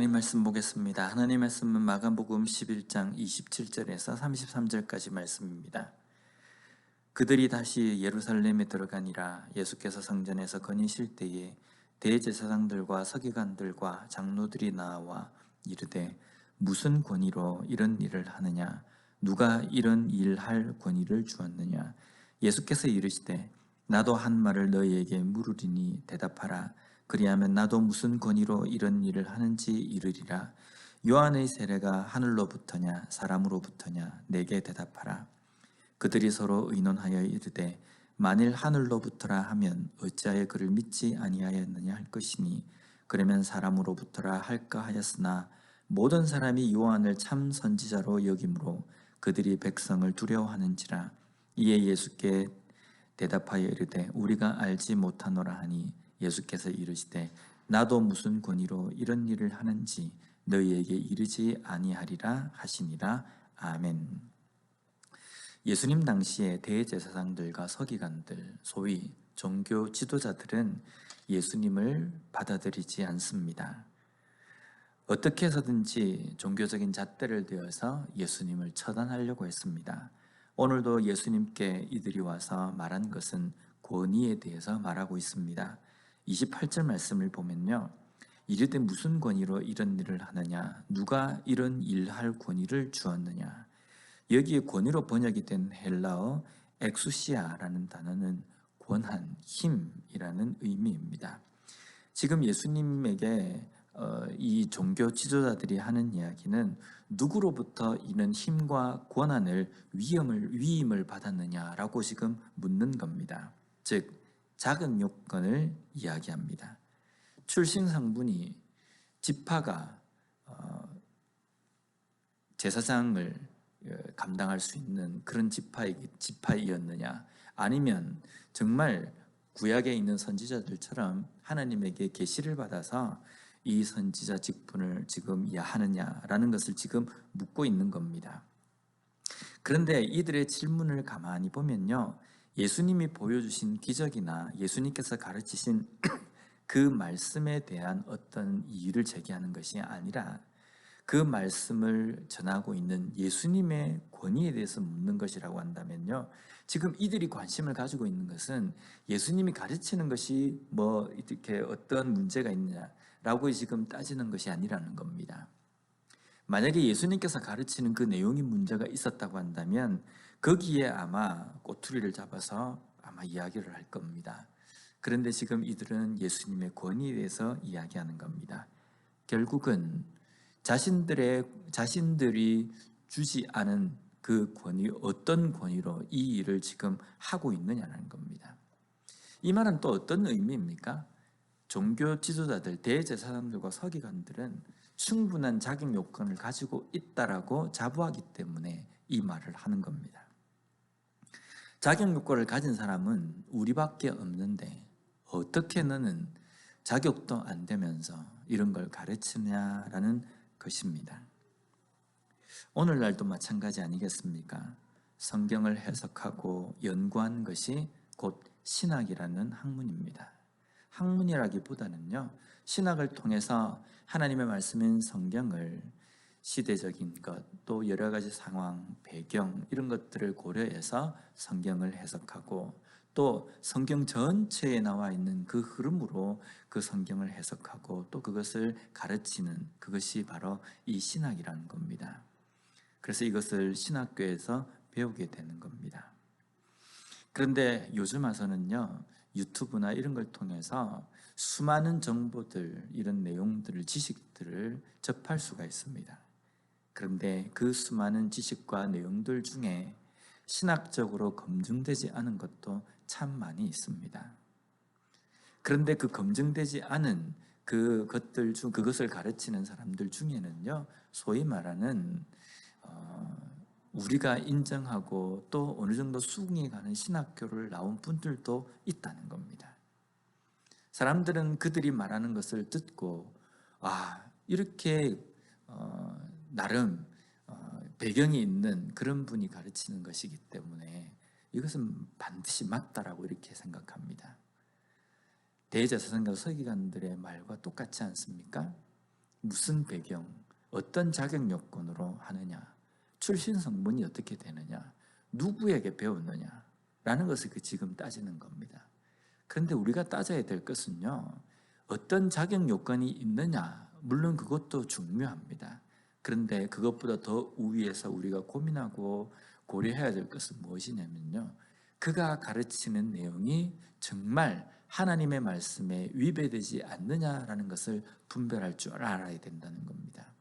하나님 말씀 보겠습니다. 하나님 말씀은 마가복음 11장 27절에서 33절까지 말씀입니다. 그들이 다시 예루살렘에 들어가니라. 예수께서 성전에서 거니실 때에 대제사장들과 서기관들과 장로들이 나와 이르되 무슨 권위로 이런 일을 하느냐? 누가 이런 일할 권위를 주었느냐? 예수께서 이르시되 나도 한 말을 너희에게 물으리니 대답하라. 그리하면 나도 무슨 권위로 이런 일을 하는지 이르리라. 요한의 세례가 하늘로부터냐 사람으로부터냐? 내게 대답하라. 그들이 서로 의논하여 이르되 만일 하늘로부터라 하면 어찌하여 그를 믿지 아니하였느냐 할 것이니 그러면 사람으로부터라 할까 하였으나 모든 사람이 요한을 참 선지자로 여김으로 그들이 백성을 두려워하는지라. 이에 예수께 대답하여 이르되 우리가 알지 못하노라 하니 예수께서 이르시되 나도 무슨 권위로 이런 일을 하는지 너희에게 이르지 아니하리라 하시니라. 아멘. 예수님 당시에 대제사장들과 서기관들, 소위 종교 지도자들은 예수님을 받아들이지 않습니다. 어떻게 해서든지 종교적인 잣대를 대어서 예수님을 처단하려고 했습니다. 오늘도 예수님께 이들이 와서 말한 것은 권위에 대해서 말하고 있습니다. 28절 말씀을 보면요. 이르되 무슨 권위로 이런 일을 하느냐? 누가 이런 일할 권위를 주었느냐? 여기에 권위로 번역이 된 헬라어 엑수시아라는 단어는 권한, 힘이라는 의미입니다. 지금 예수님에게 이 종교 지도자들이 하는 이야기는 누구로부터 이런 힘과 권한을 위임을 받았느냐라고 지금 묻는 겁니다. 즉 자격 요건을 이야기합니다. 출신 성분이 지파가 제사장을 감당할 수 있는 그런 지파이었느냐, 아니면 정말 구약에 있는 선지자들처럼 하나님에게 계시를 받아서 이 선지자 직분을 지금 하느냐라는 것을 지금 묻고 있는 겁니다. 그런데 이들의 질문을 가만히 보면요, 예수님이 보여주신 기적이나 예수님께서 가르치신 그 말씀에 대한 어떤 이의를 제기하는 것이 아니라 그 말씀을 전하고 있는 예수님의 권위에 대해서 묻는 것이라고 한다면요, 지금 이들이 관심을 가지고 있는 것은 예수님이 가르치는 것이 뭐 이렇게 어떤 문제가 있느냐라고 지금 따지는 것이 아니라는 겁니다. 만약에 예수님께서 가르치는 그 내용이 문제가 있었다고 한다면 거기에 아마 꼬투리를 잡아서 아마 이야기를 할 겁니다. 그런데 지금 이들은 예수님의 권위에 대해서 이야기하는 겁니다. 결국은 자신들이 주지 않은 그 권위, 어떤 권위로 이 일을 지금 하고 있느냐는 겁니다. 이 말은 또 어떤 의미입니까? 종교 지도자들, 대제사장들과 서기관들은 충분한 자격 요건을 가지고 있다라고 자부하기 때문에 이 말을 하는 겁니다. 자격 요건을 가진 사람은 우리밖에 없는데 어떻게 너는 자격도 안 되면서 이런 걸 가르치냐라는 것입니다. 오늘날도 마찬가지 아니겠습니까? 성경을 해석하고 연구한 것이 곧 신학이라는 학문입니다. 학문이라기보다는요, 신학을 통해서 하나님의 말씀인 성경을 시대적인 것, 또 여러 가지 상황, 배경 이런 것들을 고려해서 성경을 해석하고 또 성경 전체에 나와 있는 그 흐름으로 그 성경을 해석하고 또 그것을 가르치는, 그것이 바로 이 신학이라는 겁니다. 그래서 이것을 신학교에서 배우게 되는 겁니다. 그런데 요즘 와서는요, 유튜브나 이런 걸 통해서 수많은 정보들, 이런 내용들을, 지식들을 접할 수가 있습니다. 그런데 그 수많은 지식과 내용들 중에 신학적으로 검증되지 않은 것도 참 많이 있습니다. 그런데 그 검증되지 않은 그것을 가르치는 사람들 중에는요, 소위 말하는 우리가 인정하고 또 어느 정도 수긍이 가는 신학교를 나온 분들도 있다는 겁니다. 사람들은 그들이 말하는 것을 듣고 이렇게 나름 배경이 있는 그런 분이 가르치는 것이기 때문에 이것은 반드시 맞다라고 이렇게 생각합니다. 대제사장과 서기관들의 말과 똑같지 않습니까? 무슨 배경, 어떤 자격 요건으로 하느냐, 출신 성분이 어떻게 되느냐, 누구에게 배웠느냐 라는 것을 지금 따지는 겁니다. 그런데 우리가 따져야 될 것은요, 어떤 자격 요건이 있느냐, 물론 그것도 중요합니다. 그런데 그것보다 더 우위에서 우리가 고민하고 고려해야 될 것은 무엇이냐면요, 그가 가르치는 내용이 정말 하나님의 말씀에 위배되지 않느냐라는 것을 분별할 줄 알아야 된다는 겁니다.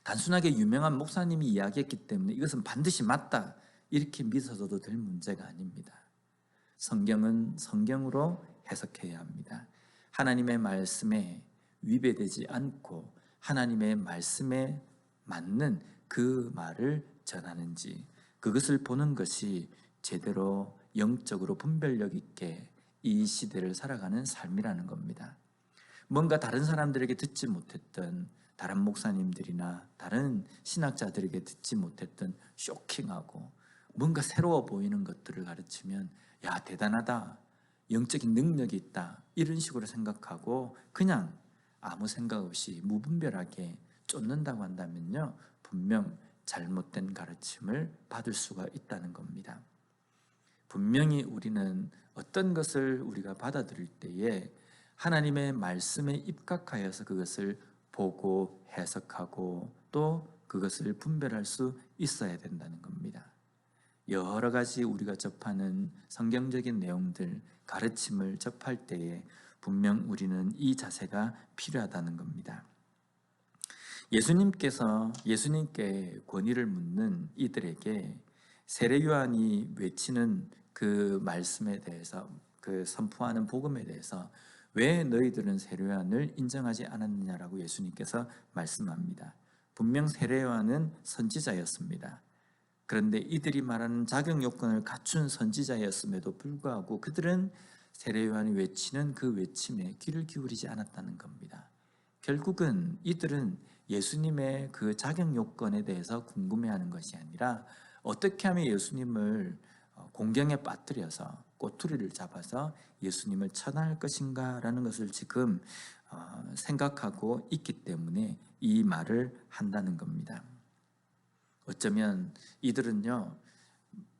단순하게 유명한 목사님이 이야기했기 때문에 이것은 반드시 맞다 이렇게 믿어서도 될 문제가 아닙니다. 성경은 성경으로 해석해야 합니다. 하나님의 말씀에 위배되지 않고 하나님의 말씀에 맞는 그 말을 전하는지, 그것을 보는 것이 제대로 영적으로 분별력 있게 이 시대를 살아가는 삶이라는 겁니다. 뭔가 다른 사람들에게 듣지 못했던, 다른 목사님들이나 다른 신학자들에게 듣지 못했던 쇼킹하고 뭔가 새로워 보이는 것들을 가르치면, 야, 대단하다, 영적인 능력이 있다, 이런 식으로 생각하고 그냥 아무 생각 없이 무분별하게 쫓는다고 한다면요, 분명 잘못된 가르침을 받을 수가 있다는 겁니다. 분명히 우리는 어떤 것을 우리가 받아들일 때에 하나님의 말씀에 입각하여서 그것을 보고 해석하고 또 그것을 분별할 수 있어야 된다는 겁니다. 여러 가지 우리가 접하는 성경적인 내용들, 가르침을 접할 때에 분명 우리는 이 자세가 필요하다는 겁니다. 예수님께 권위를 묻는 이들에게 세례 요한이 외치는 그 말씀에 대해서, 그 선포하는 복음에 대해서 왜 너희들은 세례 요한을 인정하지 않았느냐라고 예수님께서 말씀합니다. 분명 세례 요한은 선지자였습니다. 그런데 이들이 말하는 자격 요건을 갖춘 선지자였음에도 불구하고 그들은 세례 요한이 외치는 그 외침에 귀를 기울이지 않았다는 겁니다. 결국은 이들은 예수님의 그 자격 요건에 대해서 궁금해하는 것이 아니라 어떻게 하면 예수님을 공경에 빠뜨려서 꼬투리를 잡아서 예수님을 처단할 것인가 라는 것을 지금 생각하고 있기 때문에 이 말을 한다는 겁니다. 어쩌면 이들은요,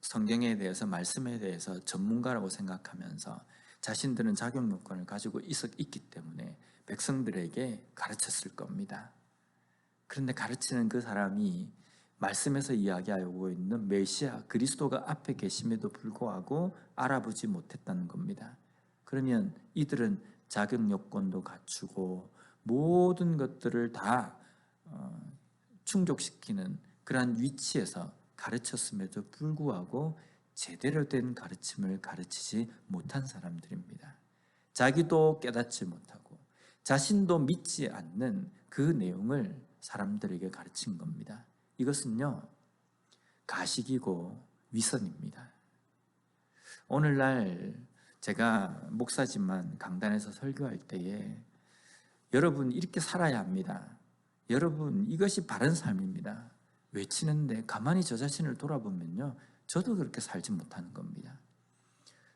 성경에 대해서, 말씀에 대해서 전문가라고 생각하면서 자신들은 자격 요건을 가지고 있기 때문에 백성들에게 가르쳤을 겁니다. 그런데 가르치는 그 사람이 말씀에서 이야기하고 있는 메시아 그리스도가 앞에 계심에도 불구하고 알아보지 못했다는 겁니다. 그러면 이들은 자격 요건도 갖추고 모든 것들을 다 충족시키는 그러한 위치에서 가르쳤음에도 불구하고 제대로 된 가르침을 가르치지 못한 사람들입니다. 자기도 깨닫지 못하고 자신도 믿지 않는 그 내용을 사람들에게 가르친 겁니다. 이것은요, 가식이고 위선입니다. 오늘날 제가 목사지만 강단에서 설교할 때에 여러분 이렇게 살아야 합니다, 여러분 이것이 바른 삶입니다 외치는데 가만히 저 자신을 돌아보면요, 저도 그렇게 살지 못하는 겁니다.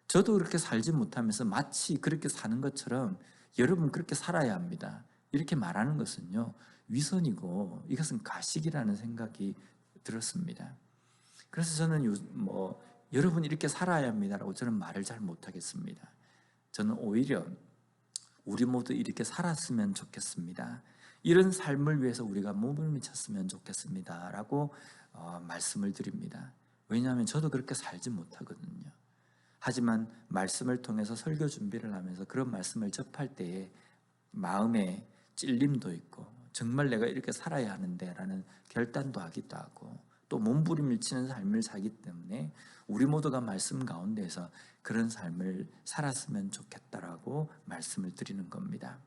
저도 그렇게 살지 못하면서 마치 그렇게 사는 것처럼 여러분 그렇게 살아야 합니다 이렇게 말하는 것은요, 위선이고 이것은 가식이라는 생각이 들었습니다. 그래서 저는 여러분 이렇게 살아야 합니다라고 저는 말을 잘 못하겠습니다. 저는 오히려 우리 모두 이렇게 살았으면 좋겠습니다, 이런 삶을 위해서 우리가 몸을 미쳤으면 좋겠습니다 라고 말씀을 드립니다. 왜냐하면 저도 그렇게 살지 못하거든요. 하지만 말씀을 통해서 설교 준비를 하면서 그런 말씀을 접할 때에 마음에 찔림도 있고 정말 내가 이렇게 살아야 하는데 라는 결단도 하기도 하고 또 몸부림을 치는 삶을 살기 때문에 우리 모두가 말씀 가운데에서 그런 삶을 살았으면 좋겠다라고 말씀을 드리는 겁니다.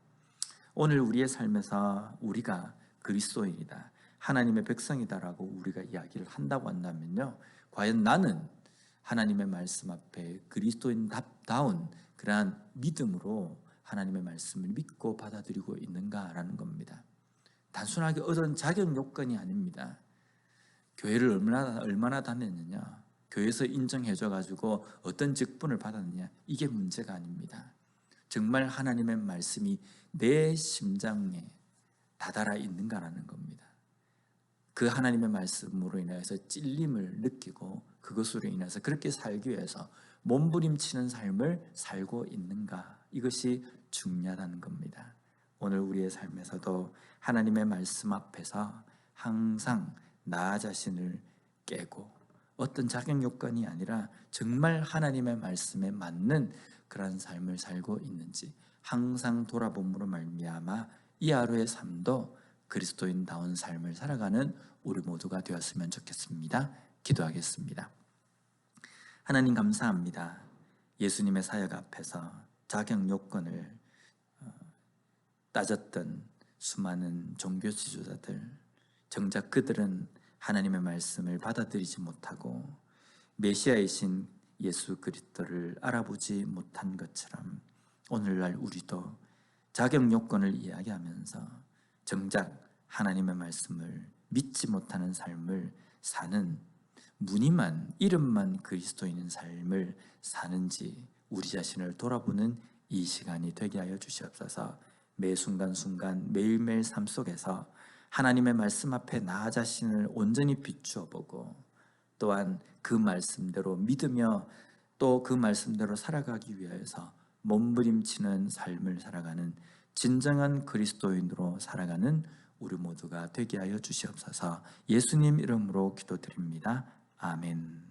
오늘 우리의 삶에서 우리가 그리스도인이다, 하나님의 백성이다라고 우리가 이야기를 한다고 한다면요, 과연 나는 하나님의 말씀 앞에 그리스도인다운 그러한 믿음으로 하나님의 말씀을 믿고 받아들이고 있는가라는 겁니다. 단순하게 어떤 자격 요건이 아닙니다. 교회를 얼마나 다녔느냐, 교회에서 인정해줘가지고 어떤 직분을 받았느냐, 이게 문제가 아닙니다. 정말 하나님의 말씀이 내 심장에 다다라 있는가라는 겁니다. 그 하나님의 말씀으로 인해서 찔림을 느끼고 그것으로 인해서 그렇게 살기 위해서 몸부림치는 삶을 살고 있는가, 이것이 중요하다는 겁니다. 오늘 우리의 삶에서도 하나님의 말씀 앞에서 항상 나 자신을 깨고 어떤 자격 요건이 아니라 정말 하나님의 말씀에 맞는 그런 삶을 살고 있는지 항상 돌아봄으로 말미암아 이 하루의 삶도 그리스도인다운 삶을 살아가는 우리 모두가 되었으면 좋겠습니다. 기도하겠습니다. 하나님 감사합니다. 예수님의 사역 앞에서 자격 요건을 따졌던 수많은 종교 지도자들, 정작 그들은 하나님의 말씀을 받아들이지 못하고 메시아이신 예수 그리스도를 알아보지 못한 것처럼 오늘날 우리도 자격 요건을 이야기하면서 정작 하나님의 말씀을 믿지 못하는 삶을 사는, 무늬만 이름만 그리스도인인 삶을 사는지 우리 자신을 돌아보는 이 시간이 되게 하여 주시옵소서. 매 순간순간 매일매일 삶 속에서 하나님의 말씀 앞에 나 자신을 온전히 비추어 보고 또한 그 말씀대로 믿으며 또 그 말씀대로 살아가기 위해서 몸부림치는 삶을 살아가는 진정한 그리스도인으로 살아가는 우리 모두가 되게 하여 주시옵소서. 예수님 이름으로 기도드립니다. 아멘.